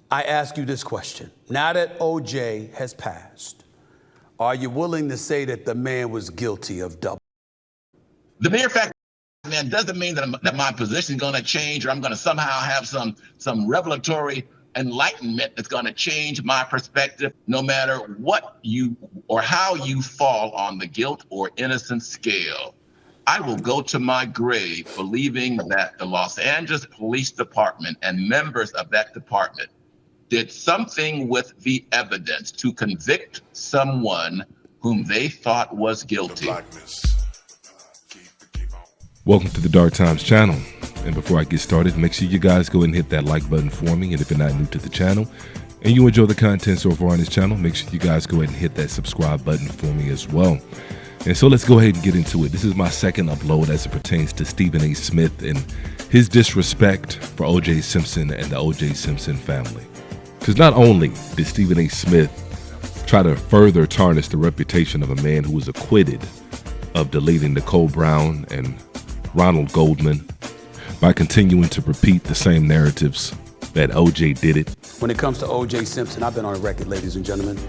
I ask you this question. Now that O.J. has passed, are you willing to say that the man was guilty of double? The mere fact, man, doesn't mean that my position is going to change, or I'm going to somehow have some revelatory enlightenment that's going to change my perspective. No matter what you or how you fall on the guilt or innocence scale, I will go to my grave believing that the Los Angeles Police Department and members of that department did something with the evidence to convict someone whom they thought was guilty. Welcome to the Dark Times channel. And before I get started, make sure you guys go ahead and hit that like button for me. And if you're not new to the channel and you enjoy the content so far on this channel, make sure you guys go ahead and hit that subscribe button for me as well. And so let's go ahead and get into it. This is my second upload as it pertains to Stephen A. Smith and his disrespect for O.J. Simpson and the O.J. Simpson family. Because not only did Stephen A. Smith try to further tarnish the reputation of a man who was acquitted of deleting Nicole Brown and Ronald Goldman by continuing to repeat the same narratives that O.J. did it. When it comes to O.J. Simpson, I've been on record, ladies and gentlemen.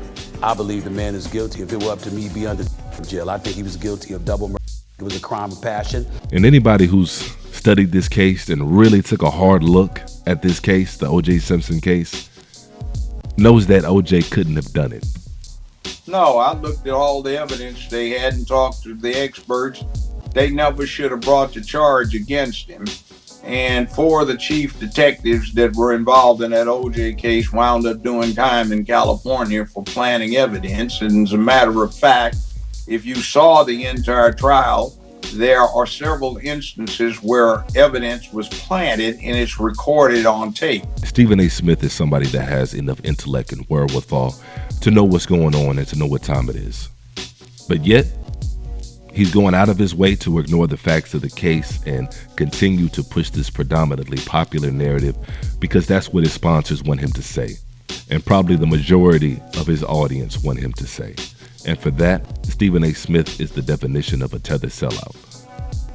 I believe the man is guilty. If it were up to me, he'd be under jail. I think he was guilty of double murder. It was a crime of passion. And anybody who's studied this case and really took a hard look at this case, the O.J. Simpson case, knows that O.J. couldn't have done it. No, I looked at all the evidence they had and talked to the experts. They never should have brought the charge against him. And 4 of the chief detectives that were involved in that O.J. case wound up doing time in California for planting evidence. And as a matter of fact, if you saw the entire trial, there are several instances where evidence was planted and it's recorded on tape. Stephen A. Smith is somebody that has enough intellect and wherewithal to know what's going on and to know what time it is. But yet, he's going out of his way to ignore the facts of the case and continue to push this predominantly popular narrative because that's what his sponsors want him to say. And probably the majority of his audience want him to say. And for that, Stephen A. Smith is the definition of a tethered sellout.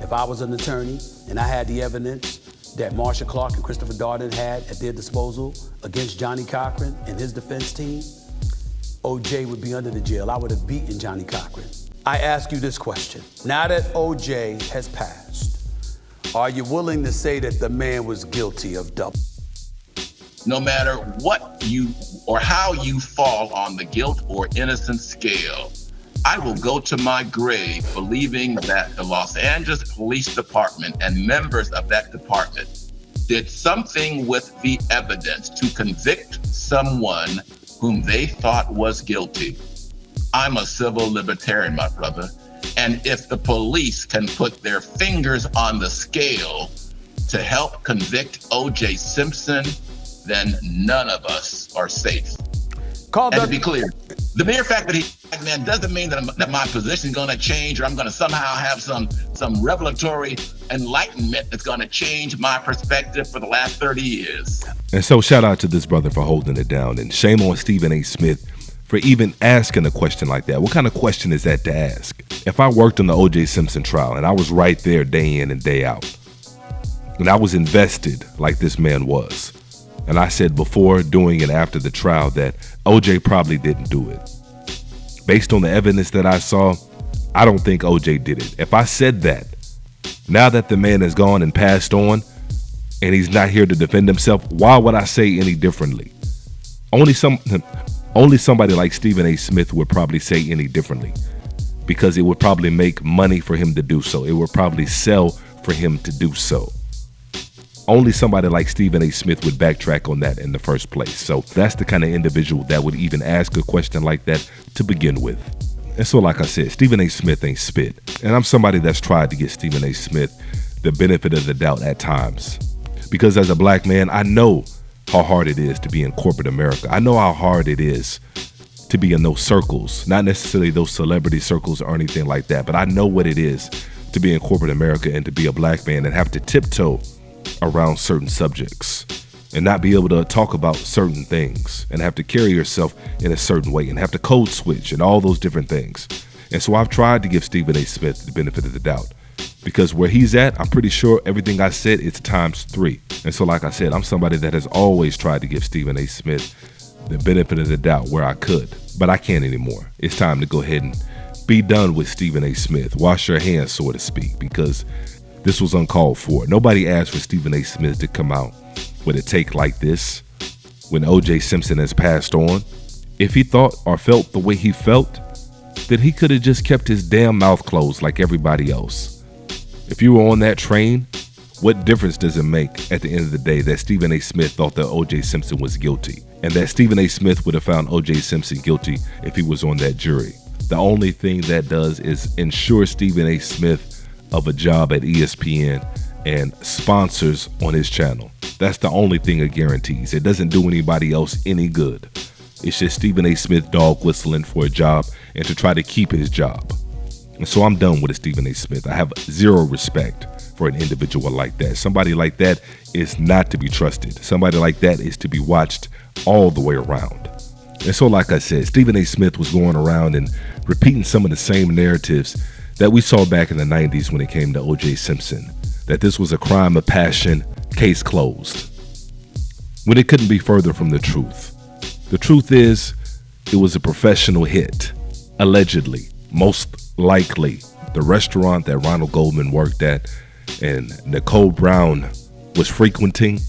If I was an attorney and I had the evidence that Marsha Clark and Christopher Darden had at their disposal against Johnnie Cochran and his defense team, O.J. would be under the jail. I would have beaten Johnnie Cochran. I ask you this question. Now that O.J. has passed, are you willing to say that the man was guilty of double? No matter what you or how you fall on the guilt or innocence scale, I will go to my grave believing that the Los Angeles Police Department and members of that department did something with the evidence to convict someone whom they thought was guilty. I'm a civil libertarian, my brother. And if the police can put their fingers on the scale to help convict O.J. Simpson, then none of us are safe. And to be clear, the mere fact that he's a black man doesn't mean that my position is going to change, or I'm going to somehow have some revelatory enlightenment that's going to change my perspective for the last 30 years. And so shout out to this brother for holding it down, and shame on Stephen A. Smith for even asking a question like that. What kind of question is that to ask? If I worked on the O.J. Simpson trial and I was right there day in and day out, and I was invested like this man was, and I said before, during, and after the trial that O.J. probably didn't do it. Based on the evidence that I saw, I don't think O.J. did it. If I said that, now that the man has gone and passed on, and he's not here to defend himself, why would I say any differently? Only somebody like Stephen A. Smith would probably say any differently, because it would probably make money for him to do so. It would probably sell for him to do so. Only somebody like Stephen A. Smith would backtrack on that in the first place. So that's the kind of individual that would even ask a question like that to begin with. And so, like I said, Stephen A. Smith ain't spit. And I'm somebody that's tried to get Stephen A. Smith the benefit of the doubt at times. Because as a black man, I know how hard it is to be in corporate America. I know how hard it is to be in those circles, not necessarily those celebrity circles or anything like that, but I know what it is to be in corporate America and to be a black man and have to tiptoe around certain subjects and not be able to talk about certain things and have to carry yourself in a certain way and have to code switch and all those different things. And so I've tried to give Stephen A. Smith the benefit of the doubt. Because where he's at, I'm pretty sure everything I said, it's times 3. And so like I said, I'm somebody that has always tried to give Stephen A. Smith the benefit of the doubt where I could. But I can't anymore. It's time to go ahead and be done with Stephen A. Smith. Wash your hands, so to speak, because this was uncalled for. Nobody asked for Stephen A. Smith to come out with a take like this when O.J. Simpson has passed on. If he thought or felt the way he felt, then he could have just kept his damn mouth closed like everybody else. If you were on that train, what difference does it make at the end of the day that Stephen A. Smith thought that O.J. Simpson was guilty, and that Stephen A. Smith would have found O.J. Simpson guilty if he was on that jury? The only thing that does is ensure Stephen A. Smith of a job at ESPN and sponsors on his channel. That's the only thing it guarantees. It doesn't do anybody else any good. It's just Stephen A. Smith dog whistling for a job and to try to keep his job. And so I'm done with Stephen A. Smith. I have zero respect for an individual like that. Somebody like that is not to be trusted. Somebody like that is to be watched all the way around. And so like I said, Stephen A. Smith was going around and repeating some of the same narratives that we saw back in the 90s when it came to O.J. Simpson, that this was a crime of passion, case closed, when it couldn't be further from the truth. The truth is, it was a professional hit. Allegedly, most likely, the restaurant that Ronald Goldman worked at and Nicole Brown was frequenting,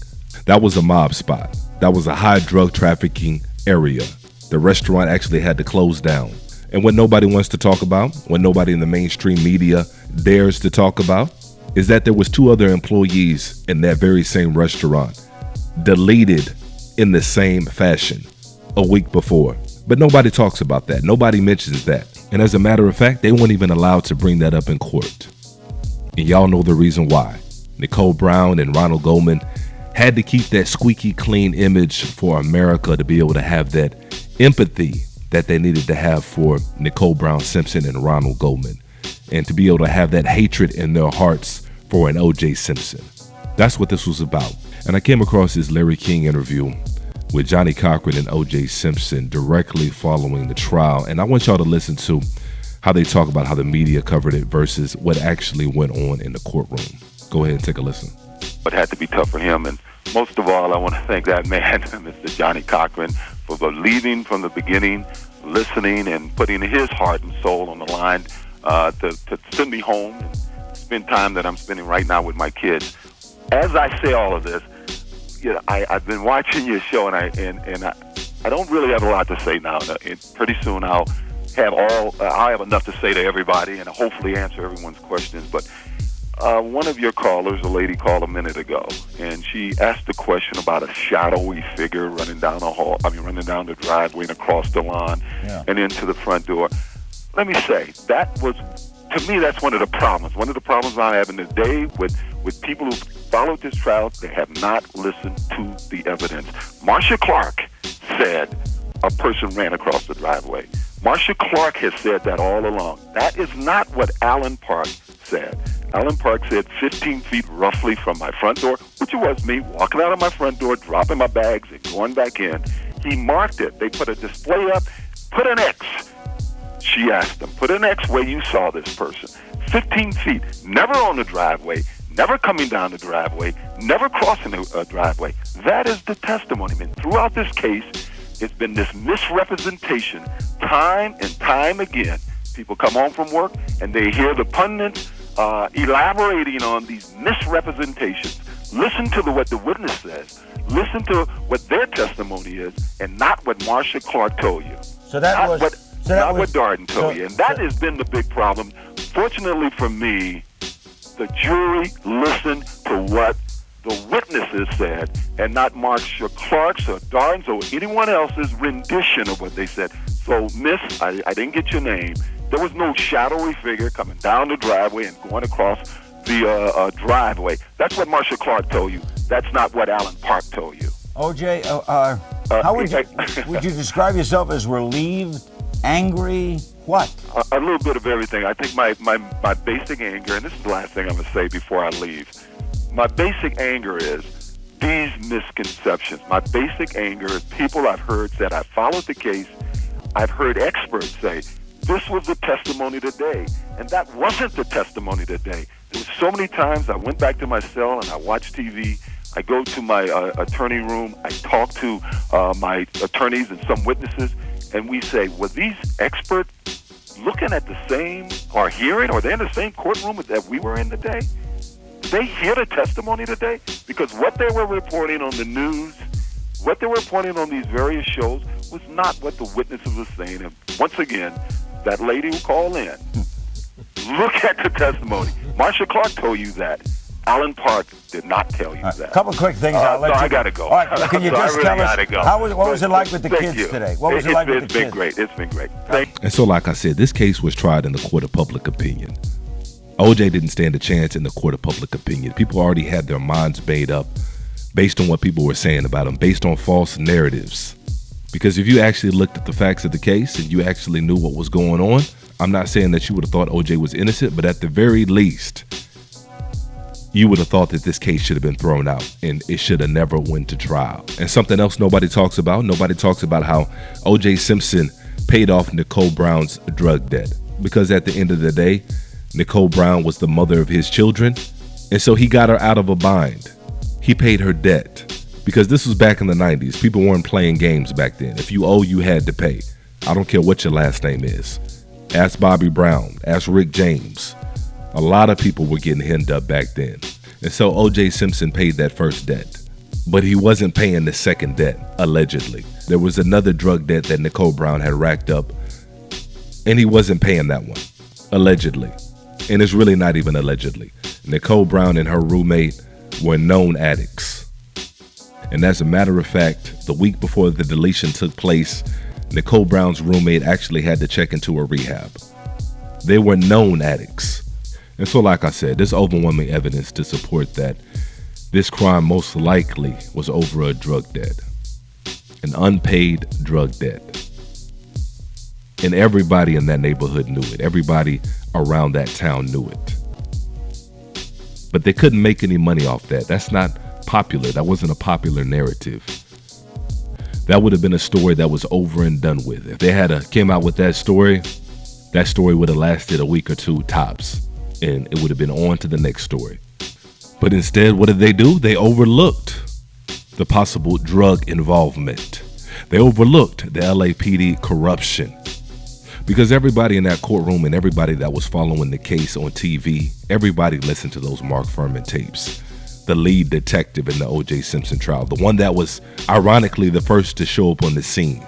that was a mob spot. That was a high drug trafficking area. The restaurant actually had to close down. And what nobody wants to talk about, what nobody in the mainstream media dares to talk about, is that there was 2 other employees in that very same restaurant deleted in the same fashion a week before. But nobody talks about that. Nobody mentions that. And as a matter of fact, they weren't even allowed to bring that up in court. And y'all know the reason why. Nicole Brown and Ronald Goldman had to keep that squeaky clean image for America to be able to have that empathy that they needed to have for Nicole Brown Simpson and Ronald Goldman, and to be able to have that hatred in their hearts for an O.J. Simpson. That's what this was about. And I came across this Larry King interview with Johnnie Cochran and O.J. Simpson directly following the trial. And I want y'all to listen to how they talk about how the media covered it versus what actually went on in the courtroom. Go ahead and take a listen. It had to be tough for him. And most of all, I want to thank that man, Mr. Johnnie Cochran, for believing from the beginning, listening, and putting his heart and soul on the line to send me home and spend time that I'm spending right now with my kids. As I say all of this, you know, I've been watching your show, and I don't really have a lot to say now. Pretty soon I'll have enough to say to everybody and hopefully answer everyone's questions. But one of your callers, a lady called a minute ago, and she asked a question about a shadowy figure running down the driveway and across the lawn and into the front door. Let me say, to me, that's one of the problems. One of the problems I'm having today with people who followed this trial, they have not listened to the evidence. Marcia Clark said a person ran across the driveway. Marcia Clark has said that all along. That is not what Alan Park said. Alan Park said 15 feet roughly from my front door, which was me walking out of my front door, dropping my bags and going back in. He marked it. They put a display up, put an X. She asked them, put an X where you saw this person. 15 feet, never on the driveway, never coming down the driveway, never crossing the driveway. That is the testimony. I mean, throughout this case, it's been this misrepresentation time and time again. People come home from work and they hear the pundits elaborating on these misrepresentations. Listen to what the witness says. Listen to what their testimony is, and not what Marcia Clark told you. So that not was what Darden told you. And that has been the big problem. Fortunately for me, the jury listened to what the witnesses said, and not Marcia Clark's or Darden's or anyone else's rendition of what they said. So, miss, I didn't get your name. There was no shadowy figure coming down the driveway and going across the driveway. That's what Marcia Clark told you. That's not what Alan Park told you. OJ, how would you describe yourself? As relieved, angry, what? A little bit of everything. I think my basic anger, and this is the last thing I'm going to say before I leave. My basic anger is these misconceptions. My basic anger is people I've heard said, I followed the case. I've heard experts say, this was the testimony today. And that wasn't the testimony today. There were so many times I went back to my cell and I watched TV. I go to my attorney room. I talk to my attorneys and some witnesses, and we say, were these experts looking at the same, or hearing, or they're in the same courtroom that we were in today? Did they hear the testimony today? Because what they were reporting on the news, what they were reporting on these various shows, was not what the witnesses were saying. And once again, that lady who called in, look at the testimony. Marcia Clark told you that. Alan Park did not tell you that. A couple quick things. I'll let you. I got to go. All right, can you just tell us what was it like with the kids you. today? What was it like with the kids? It's been great. It's been great. And so, like I said, this case was tried in the court of public opinion. OJ didn't stand a chance in the court of public opinion. People already had their minds made up based on what people were saying about him, based on false narratives. Because if you actually looked at the facts of the case and you actually knew what was going on, I'm not saying that you would have thought OJ was innocent, but at the very least, you would have thought that this case should have been thrown out and it should have never went to trial. And something else nobody talks about how O.J. Simpson paid off Nicole Brown's drug debt. Because at the end of the day, Nicole Brown was the mother of his children, and so he got her out of a bind. He paid her debt. Because this was back in the 90s. People weren't playing games back then. If you owe, you had to pay. I don't care what your last name is. Ask Bobby Brown. Ask Rick James. A lot of people were getting hemmed up back then. And so O.J. Simpson paid that first debt. But he wasn't paying the second debt, allegedly. There was another drug debt that Nicole Brown had racked up, and he wasn't paying that one, allegedly. And it's really not even allegedly. Nicole Brown and her roommate were known addicts. And as a matter of fact, the week before the deletion took place, Nicole Brown's roommate actually had to check into a rehab. They were known addicts. And so, like I said, there's overwhelming evidence to support that this crime most likely was over a drug debt, an unpaid drug debt. And everybody in that neighborhood knew it. Everybody around that town knew it. But they couldn't make any money off that. That's not popular. That wasn't a popular narrative. That would have been a story that was over and done with. If they had came out with that story would have lasted a week or two tops, and it would have been on to the next story. But instead, what did they do? They overlooked the possible drug involvement. They overlooked the LAPD corruption. Because everybody in that courtroom and everybody that was following the case on TV, everybody listened to those Mark Fuhrman tapes. The lead detective in the O.J. Simpson trial, the one that was ironically the first to show up on the scene,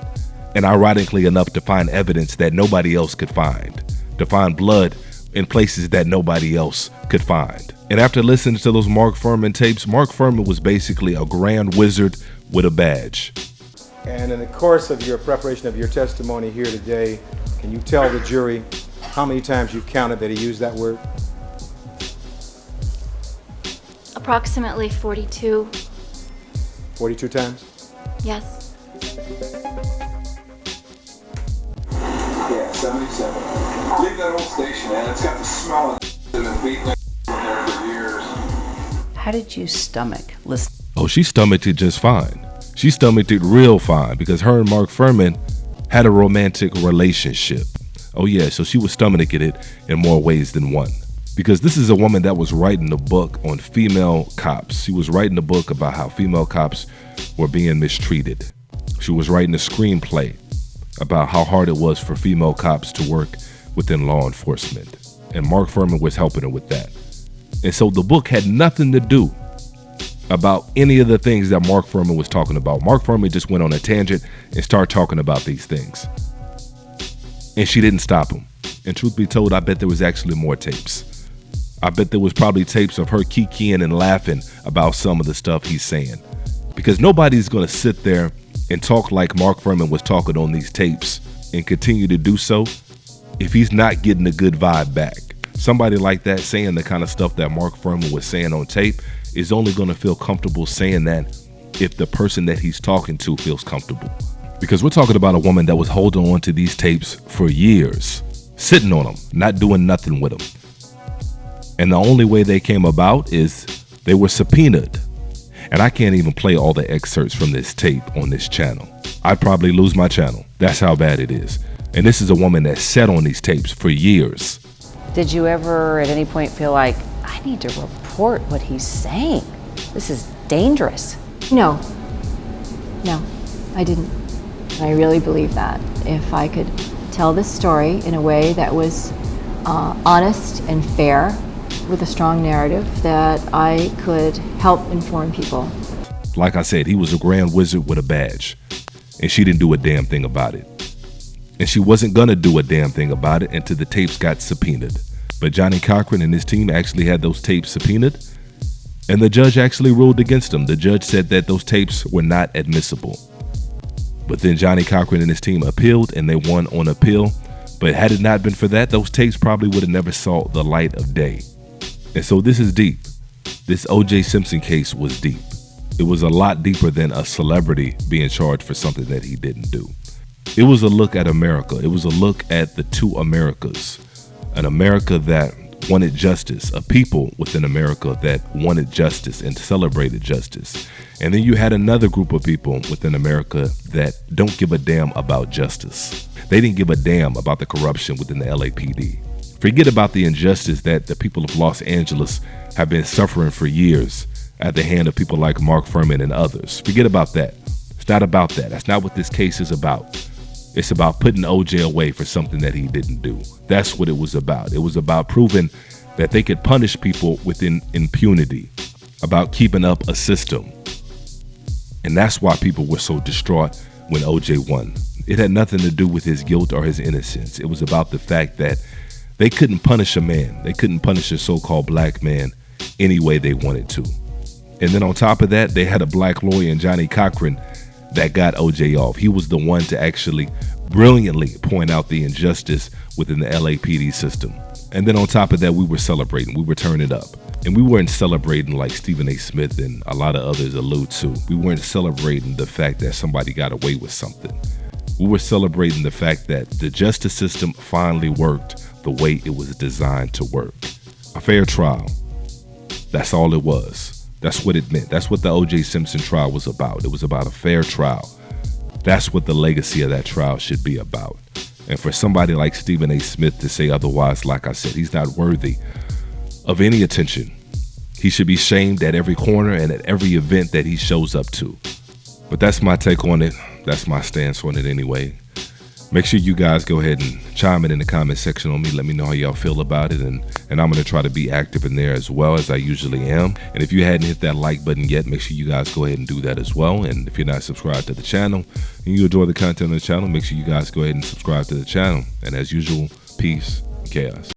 and ironically enough to find evidence that nobody else could find, to find blood in places that nobody else could find. And after listening to those Mark Fuhrman tapes, Mark Fuhrman was basically a grand wizard with a badge. And in the course of your preparation of your testimony here today, can you tell the jury how many times you've counted that he used that word? Approximately 42. 42 times? Yes. Yeah, 77. Leave that old station, man. It's got the smell of it and beating it from there for years. How did you stomach listening? Oh, she stomached it just fine. She stomached it real fine because her and Mark Fuhrman had a romantic relationship. Oh yeah, so she was stomaching it in more ways than one. Because this is a woman that was writing a book on female cops. She was writing a book about how female cops were being mistreated. She was writing a screenplay about how hard it was for female cops to work within law enforcement. And Mark Fuhrman was helping her with that. And so the book had nothing to do about any of the things that Mark Fuhrman was talking about. Mark Fuhrman just went on a tangent and started talking about these things. And she didn't stop him. And truth be told, I bet there was actually more tapes. I bet there was probably tapes of her kikiing and laughing about some of the stuff he's saying. Because nobody's going to sit there and talk like Mark Fuhrman was talking on these tapes and continue to do so if he's not getting a good vibe back. Somebody like that saying the kind of stuff that Mark Fuhrman was saying on tape is only going to feel comfortable saying that if the person that he's talking to feels comfortable. Because we're talking about a woman that was holding on to these tapes for years, sitting on them, not doing nothing with them. And the only way they came about is they were subpoenaed. And I can't even play all the excerpts from this tape on this channel. I'd probably lose my channel. That's how bad it is. And this is a woman that sat on these tapes for years. Did you ever at any point feel like, I need to report what he's saying? This is dangerous. No, I didn't. And I really believe that if I could tell this story in a way that was honest and fair, with a strong narrative, that I could help inform people. Like I said, he was a grand wizard with a badge, and she didn't do a damn thing about it. And she wasn't gonna do a damn thing about it until the tapes got subpoenaed. But Johnnie Cochran and his team actually had those tapes subpoenaed, and the judge actually ruled against them. The judge said that those tapes were not admissible. But then Johnnie Cochran and his team appealed, and they won on appeal. But had it not been for that, those tapes probably would have never saw the light of day. And so this is deep. This O.J. Simpson case was deep. It was a lot deeper than a celebrity being charged for something that he didn't do. It was a look at America. It was a look at the two Americas. An America that wanted justice, a people within America that wanted justice and celebrated justice. And then you had another group of people within America that don't give a damn about justice. They didn't give a damn about the corruption within the LAPD. Forget about the injustice that the people of Los Angeles have been suffering for years at the hand of people like Mark Fuhrman and others. Forget about that. It's not about that. That's not what this case is about. It's about putting OJ away for something that he didn't do. That's what it was about. It was about proving that they could punish people within impunity, about keeping up a system. And that's why people were so distraught when OJ won. It had nothing to do with his guilt or his innocence. It was about the fact that they couldn't punish a man. They couldn't punish a so-called black man any way they wanted to. And then on top of that, they had a black lawyer in Johnnie Cochran that got OJ off. He was the one to actually brilliantly point out the injustice within the LAPD system. And then on top of that, we were celebrating. We were turning up. And we weren't celebrating like Stepehen A Smith and a lot of others allude to. We weren't celebrating the fact that somebody got away with something. We were celebrating the fact that the justice system finally worked the way it was designed to work. A fair trial. That's all it was. That's what it meant. That's what the O.J. Simpson trial was about. It was about a fair trial. That's what the legacy of that trial should be about. And for somebody like Stepehen A Smith to say otherwise, like I said, he's not worthy of any attention. He should be shamed at every corner and at every event that he shows up to. But that's my take on it. That's my stance on it anyway. Make sure you guys go ahead and chime in the comment section on me. Let me know how y'all feel about it. And I'm going to try to be active in there as well as I usually am. And if you hadn't hit that like button yet, make sure you guys go ahead and do that as well. And if you're not subscribed to the channel and you enjoy the content on the channel, make sure you guys go ahead and subscribe to the channel. And as usual, peace and chaos.